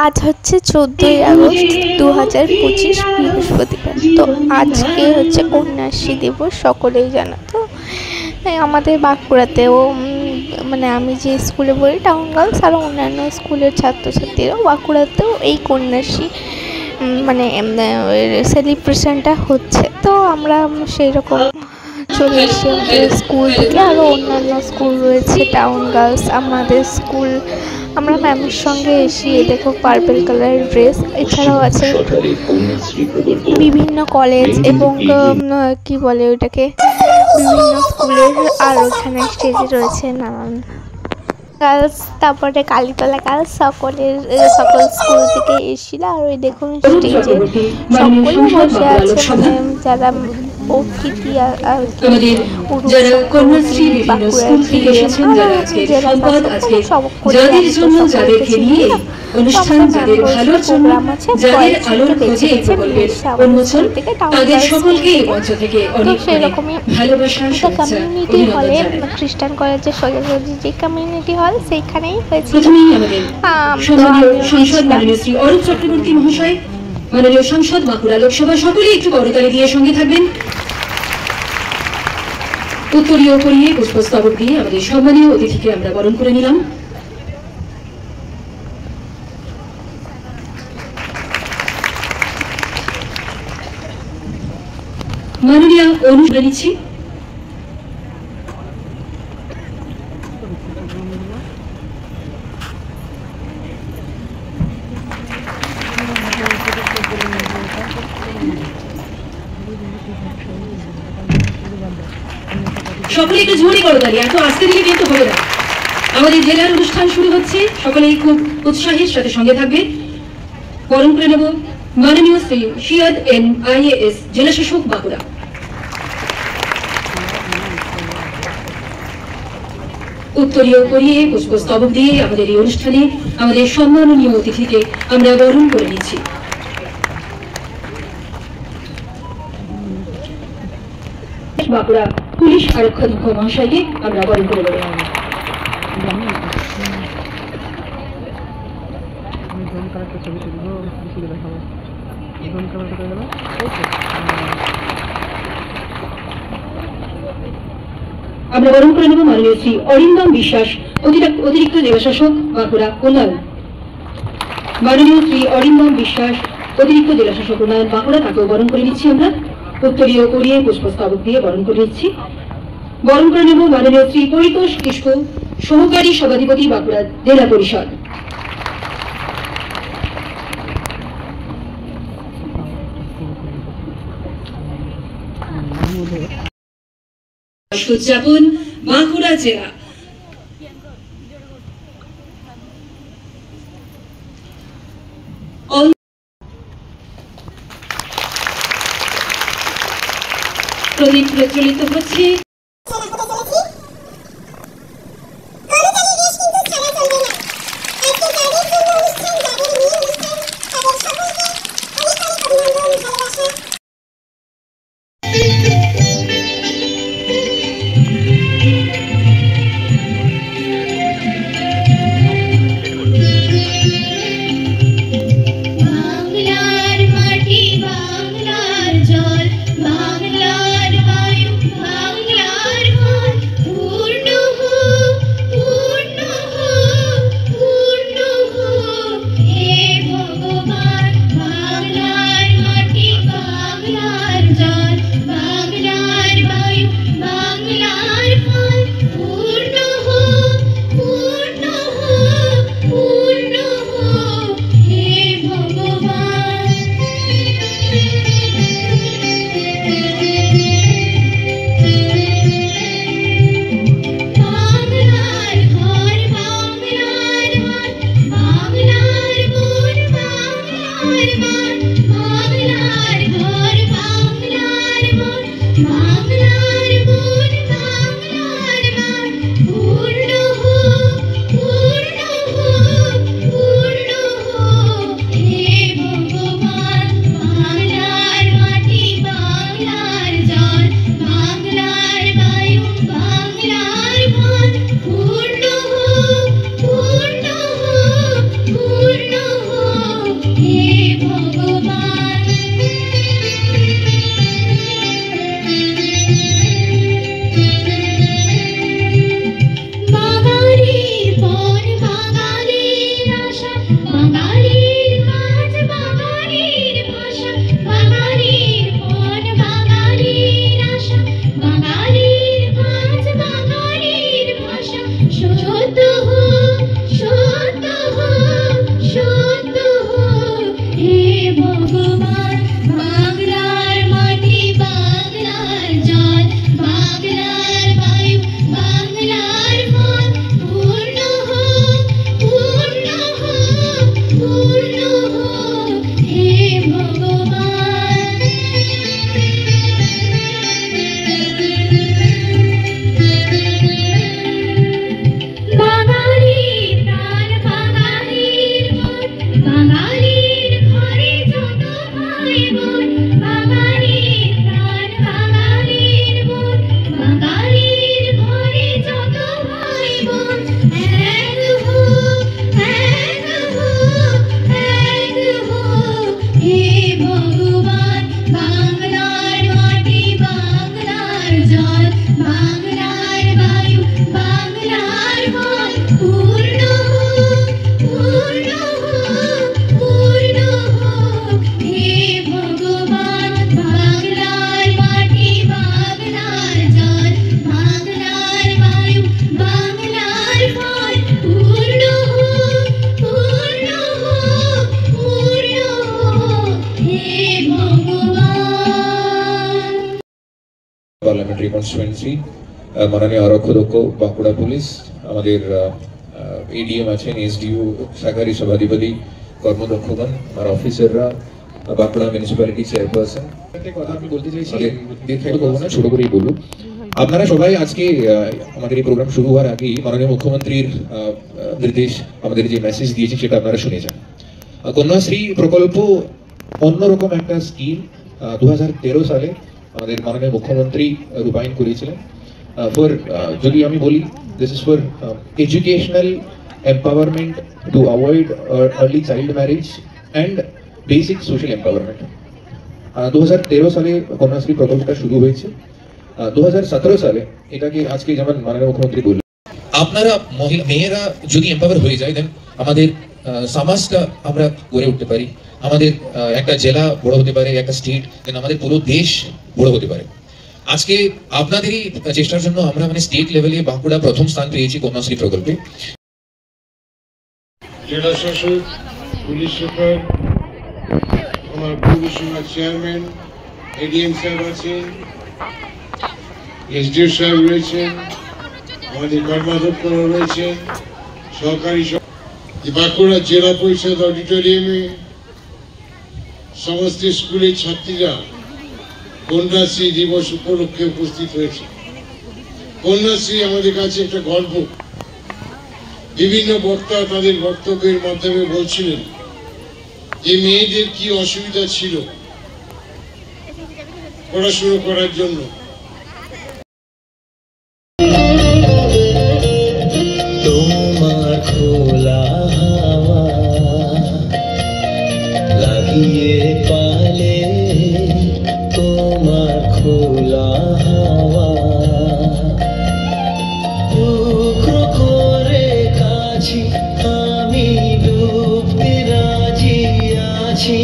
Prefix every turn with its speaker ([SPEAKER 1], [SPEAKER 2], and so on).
[SPEAKER 1] আজ হচ্ছে 14ই আগস্ট 2025 বৃহস্পতিবার। তো আজকে হচ্ছে কন্যাশ্রী দিবস, সকলেই জানো। তো আমাদের বাঁকুড়াতেও মানে আমি যে স্কুলে পড়ি টাউন গার্লস, আর অন্যান্য স্কুলের ছাত্রছাত্রীরাও বাঁকুড়াতেও এই কন্যাশ্রী মানে সেলিব্রেশনটা হচ্ছে। তো আমরা সেই রকম চলে এসেছি আমাদের স্কুল থেকে। আরও অন্যান্য স্কুল রয়েছে, টাউন গার্লস, আমাদের স্কুল। আমরা ম্যামের সঙ্গে এসি, দেখো পার্পল কালারের ড্রেস। এছাড়াও আছে বিভিন্ন কলেজ এবং কি বলে ওইটাকে, বিভিন্ন স্কুলের। আর ওখানে স্টেজে রয়েছে নানান গার্লস, তারপরে কালীতলা গার্লস, সকল স্কুল থেকে এসেছিল। আর ওই দেখুন স্টেজে সকলে বসে আছে, মানে যারা অতিথি আর কি বাঁকুড়ার প্রোগ্রাম আছে, কয়েকজনকে বেছে বেছে নিয়ে এসে আমাদের স্কুল থেকে তো সেরকমই কমিউনিটি হলে, খ্রিস্টান কলেজের সোজাসুজি যে কমিউনিটি হল সেইখানেই হয়েছিল।
[SPEAKER 2] মাননীয় সাংসদ বাঁকুড়া লোকসভা, সকলেই একটু করতালি দিয়ে সঙ্গে থাকবেন। উত্তরীয় করিয়ে পুষ্পস্তবক দিয়ে আমাদের সম্মানীয় অতিথিকে আমরা বরণ করে নিলাম। মাননীয় অনুষ্ঠিত নিচ্ছি। সকলে একটু ঝুড়ি করতালি, এত আস্তে দিলে কিন্তু হবে না। আমাদের জেলার অনুষ্ঠান শুরু হচ্ছে, সকলেই খুব উৎসাহের সাথে সঙ্গে থাকবে। বরণ করে নেব মাননীয় শ্রী সিয়াদ এন IAS জেলা শাসক বাঁকুড়া। উত্তরীয় করিয়ে পুষ্পস্তবক দিয়ে আমাদের এই অনুষ্ঠানে আমাদের সম্মাননীয় অতিথিকে আমরা বরণ করে নিচ্ছি। বাঁকুড়া পুলিশ আরক্ষাধ্যক্ষ মহাশয়কে আমরা বরণ করে নেব। আমরা বরণ করে নেব মাননীয় শ্রী অরিন্দম বিশ্বাস, অতিরিক্ত জেলাশাসক বাঁকুড়া উন্নয়ন। মাননীয় শ্রী অরিন্দম বিশ্বাস, অতিরিক্ত জেলাশাসক উন্নয়ন বাঁকুড়া, তাকেও বরণ করে নিচ্ছি আমরা। উত্তরীয় করিয়ে পুষ্পস্তবক দিয়ে বরণ করে নিচ্ছি। বরণ করে নেব মাননীয় শ্রী পরিতোষ কিস্কু, সহকারী সভাধিপতি বাঁকুড়া জেলা পরিষদ। উদযাপন বাঁকুড়া জেলা। প্রদীপ প্রজ্বলিত হচ্ছে।
[SPEAKER 3] বাংলার জল, বাংলার বায়ু, বাংলা কনস্টিটুয়েন্সি, মাননীয় আরক্ষক বাঁকুড়া পুলিশ, আমাদের এডিএম আছেন, এসডিও, শাখারি সভাধিপতি, কর্মদক্ষগণ, আমার অফিসাররা, বাঁকুড়া মিউনিসিপ্যালিটি চেয়ারপারসন। একটা কথা আমি বলতে চাইছি, দীর্ঘায়িত করবো না, ছোট করেই বলবো। আপনারা সবাই আজকে আমাদের এই প্রোগ্রাম শুরু হওয়ার আগেই মাননীয় মুখ্যমন্ত্রীর নির্দেশ, আমাদের যে মেসেজ দিয়েছে সেটা আপনারা শুনেছেন। কন্যাশ্রী প্রকল্প অন্যরকম একটা স্কিম 2013 সালে আমাদের মাননীয় মুখ্যমন্ত্রী রূপায়ণ করেছিলেন। ফর যদি আমি বলি, this is for educational empowerment to avoid early child marriage and basic social empowerment. 2013 সালে কন্যাশ্রী প্রকল্পটা শুরু হয়েছে। 2017 সালে এটাকে আজকে যেমন মাননীয় মুখ্যমন্ত্রী বললেন, আপনারা মেয়েরা যদি এম্পাওয়ার হয়ে যায়, দেন আমাদের সমাজটা আমরা গড়ে উঠতে পারি, আমাদের একটা জেলা বড় হতে পারে, একটা স্টেট, দেন আমাদের পুরো দেশ বড় হতে পারে। আজকে আপনাদেরই চেষ্টার জন্য আমরা মানে স্টেট লেভেলে বাঁকুড়া প্রথম স্থান পেয়েছি কন্যাশ্রী প্রকল্পে।
[SPEAKER 4] জেলা শাসক, পুলিশ সুপার, আমার পৌরসভার চেয়ারম্যান, এডিএম সাহেব আছেন, এসডিও সাহেব রয়েছেন, আমাদের কর্মাধ্যক্ষরা রয়েছেন, সহকারী বাঁকুড়া জেলা পরিষদ অডিটোরিয়ামে সমস্ত স্কুলের ছাত্রীরা কন্যাশ্রী দিবস উপলক্ষে উপস্থিত হয়েছে। কন্যাশ্রী আমাদের কাছে একটা গর্ব। বিভিন্ন বক্তা তাদের বক্তব্যের মাধ্যমে বলছিলেন যে মেয়েদের কি অসুবিধা ছিল পড়াশুনো করার জন্য।
[SPEAKER 5] তোমার খোলা হাওয়া লাগিয়ে পালে, তোমার খোলা হাওয়া টুকরো করে কাছি, আমি ডুবতে রাজি আছি।